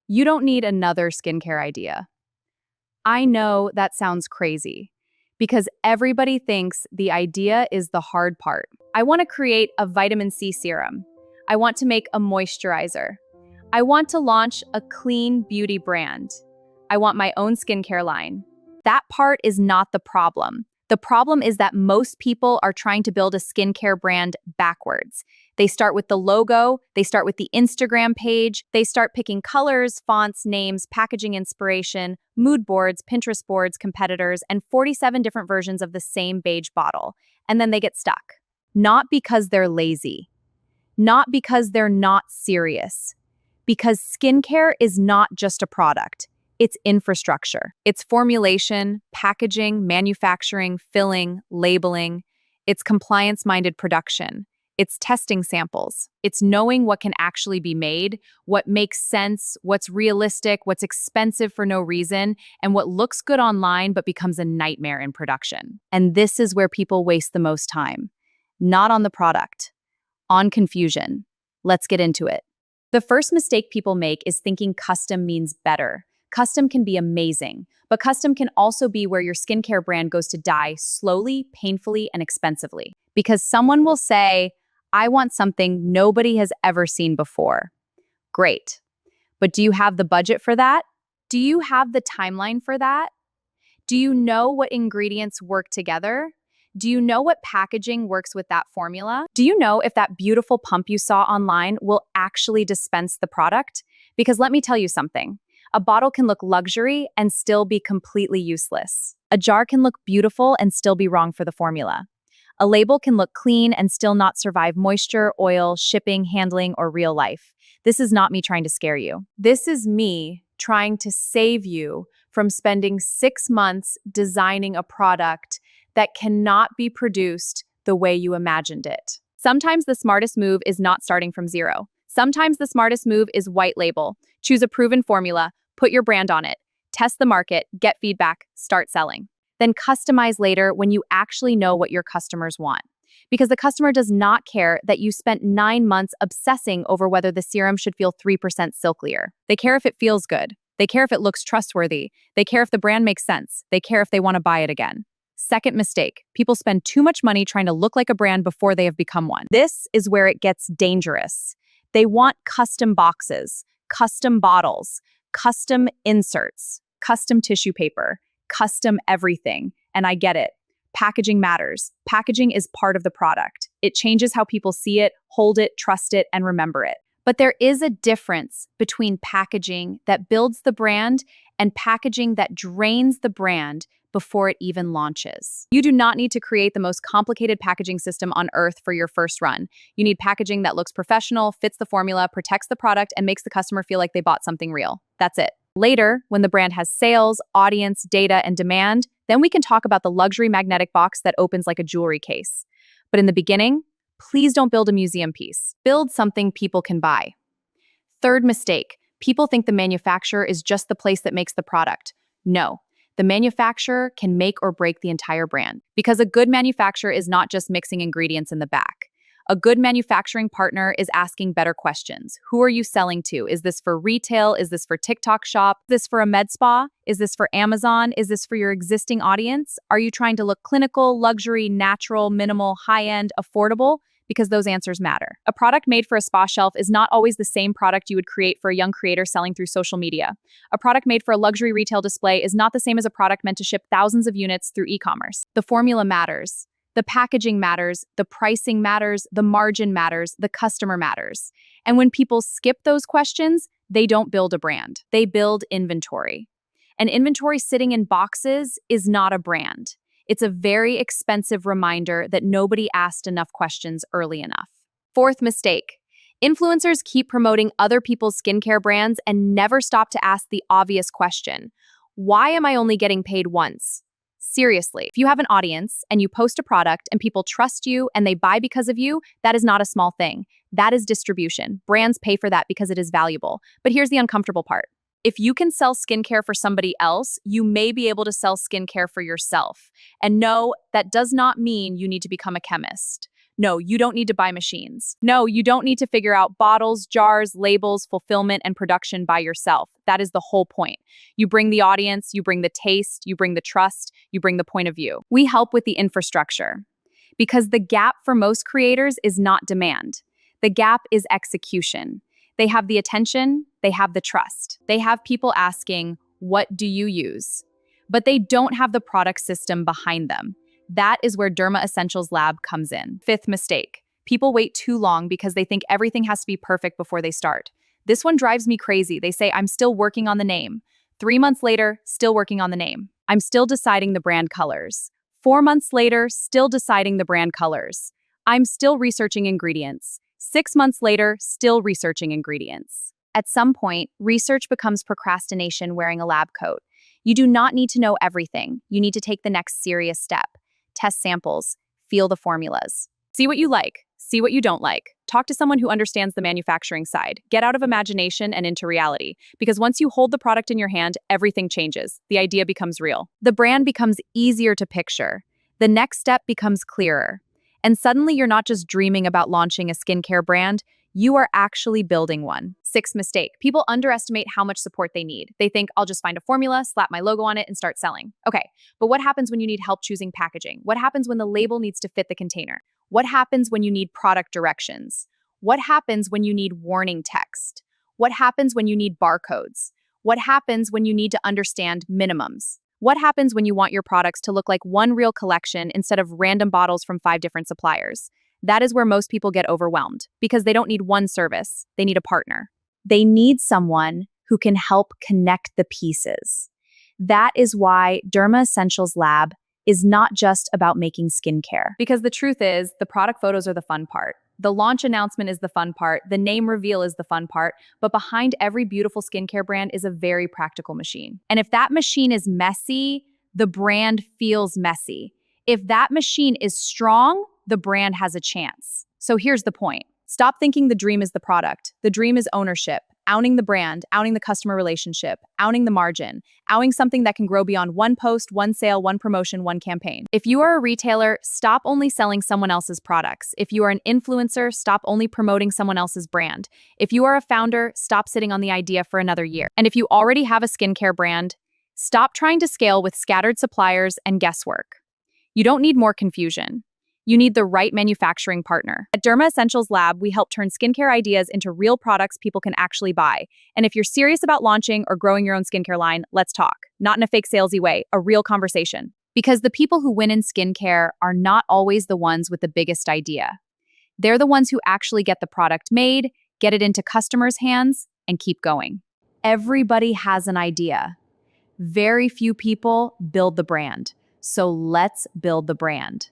You don't need another skincare idea. I know that sounds crazy because everybody thinks the idea is the hard part. I want to create a vitamin C serum. I want to make a moisturizer. I want to launch a clean beauty brand. I want my own skincare line. That part is not the problem. The problem is that most people are trying to build a skincare brand backwards. They start with the logo, they start with the Instagram page, they start picking colors, fonts, names, packaging inspiration, mood boards, Pinterest boards, competitors, and 47 different versions of the same beige bottle. And then they get stuck. Not because they're lazy, not because they're not serious, because skincare is not just a product. It's infrastructure. It's formulation, packaging, manufacturing, filling, labeling. It's compliance-minded production. It's testing samples. It's knowing what can actually be made, what makes sense, what's realistic, what's expensive for no reason, and what looks good online but becomes a nightmare in production. And this is where people waste the most time. Not on the product, on confusion. Let's get into it. The first mistake people make is thinking custom means better. Custom can be amazing, but custom can also be where your skincare brand goes to die slowly, painfully, and expensively. Because someone will say, I want something nobody has ever seen before. Great. But do you have the budget for that? Do you have the timeline for that? Do you know what ingredients work together? Do you know what packaging works with that formula? Do you know if that beautiful pump you saw online will actually dispense the product? Because let me tell you something. A bottle can look luxury and still be completely useless. A jar can look beautiful and still be wrong for the formula. A label can look clean and still not survive moisture, oil, shipping, handling, or real life. This is not me trying to scare you. This is me trying to save you from spending 6 months designing a product that cannot be produced the way you imagined it. Sometimes the smartest move is not starting from zero. Sometimes the smartest move is white label. Choose a proven formula, put your brand on it, test the market, get feedback, start selling. Then customize later when you actually know what your customers want. Because the customer does not care that you spent 9 months obsessing over whether the serum should feel 3% silkier. They care if it feels good. They care if it looks trustworthy. They care if the brand makes sense. They care if they want to buy it again. Second mistake, people spend too much money trying to look like a brand before they have become one. This is where it gets dangerous. They want custom boxes, custom bottles, custom inserts, custom tissue paper, custom everything. And I get it. Packaging matters. Packaging is part of the product. It changes how people see it, hold it, trust it, and remember it. But there is a difference between packaging that builds the brand and packaging that drains the brand before it even launches. You do not need to create the most complicated packaging system on earth for your first run. You need packaging that looks professional, fits the formula, protects the product, and makes the customer feel like they bought something real. That's it. Later, when the brand has sales, audience, data, and demand, then we can talk about the luxury magnetic box that opens like a jewelry case. But in the beginning, please don't build a museum piece. Build something people can buy. Third mistake, people think the manufacturer is just the place that makes the product. No. The manufacturer can make or break the entire brand because a good manufacturer is not just mixing ingredients in the back. A good manufacturing partner is asking better questions. Who are you selling to? Is this for retail? Is this for TikTok shop? Is this for a med spa? Is this for Amazon? Is this for your existing audience? Are you trying to look clinical, luxury, natural, minimal, high-end, affordable? Because those answers matter. A product made for a spa shelf is not always the same product you would create for a young creator selling through social media. A product made for a luxury retail display is not the same as a product meant to ship thousands of units through e-commerce. The formula matters. The packaging matters, the pricing matters, the margin matters, the customer matters. And when people skip those questions, they don't build a brand. They build inventory. And inventory sitting in boxes is not a brand. It's a very expensive reminder that nobody asked enough questions early enough. Fourth mistake. Influencers keep promoting other people's skincare brands and never stop to ask the obvious question. Why am I only getting paid once? Seriously, if you have an audience and you post a product and people trust you and they buy because of you, that is not a small thing. That is distribution. Brands pay for that because it is valuable. But here's the uncomfortable part. If you can sell skincare for somebody else, you may be able to sell skincare for yourself. And no, that does not mean you need to become a chemist. No, you don't need to buy machines. No, you don't need to figure out bottles, jars, labels, fulfillment, and production by yourself. That is the whole point. You bring the audience, you bring the taste, you bring the trust, you bring the point of view. We help with the infrastructure because the gap for most creators is not demand. The gap is execution. They have the attention, they have the trust. They have people asking, "What do you use?" But they don't have the product system behind them. That is where Derma Essentials Lab comes in. Fifth mistake. People wait too long because they think everything has to be perfect before they start. This one drives me crazy. They say, "I'm still working on the name." 3 months later, still working on the name. "I'm still deciding the brand colors." 4 months later, still deciding the brand colors. "I'm still researching ingredients." 6 months later, still researching ingredients. At some point, research becomes procrastination wearing a lab coat. You do not need to know everything. You need to take the next serious step. Test samples, feel the formulas. See what you like, see what you don't like. Talk to someone who understands the manufacturing side. Get out of imagination and into reality. Because once you hold the product in your hand, everything changes. The idea becomes real. The brand becomes easier to picture. The next step becomes clearer. And suddenly you're not just dreaming about launching a skincare brand, you are actually building one. Sixth mistake. People underestimate how much support they need. They think, "I'll just find a formula, slap my logo on it, and start selling." Okay, but what happens when you need help choosing packaging? What happens when the label needs to fit the container? What happens when you need product directions? What happens when you need warning text? What happens when you need barcodes? What happens when you need to understand minimums? What happens when you want your products to look like one real collection instead of random bottles from 5 different suppliers? That is where most people get overwhelmed because they don't need one service, they need a partner. They need someone who can help connect the pieces. That is why Derma Essentials Lab is not just about making skincare. Because the truth is, the product photos are the fun part. The launch announcement is the fun part. The name reveal is the fun part. But behind every beautiful skincare brand is a very practical machine. And if that machine is messy, the brand feels messy. If that machine is strong, the brand has a chance. So here's the point. Stop thinking the dream is the product. The dream is ownership, owning the brand, owning the customer relationship, owning the margin, owning something that can grow beyond one post, one sale, one promotion, one campaign. If you are a retailer, stop only selling someone else's products. If you are an influencer, stop only promoting someone else's brand. If you are a founder, stop sitting on the idea for another year. And if you already have a skincare brand, stop trying to scale with scattered suppliers and guesswork. You don't need more confusion. You need the right manufacturing partner. At Derma Essentials Lab, we help turn skincare ideas into real products people can actually buy. And if you're serious about launching or growing your own skincare line, let's talk. Not in a fake salesy way, a real conversation. Because the people who win in skincare are not always the ones with the biggest idea. They're the ones who actually get the product made, get it into customers' hands, and keep going. Everybody has an idea. Very few people build the brand. So let's build the brand.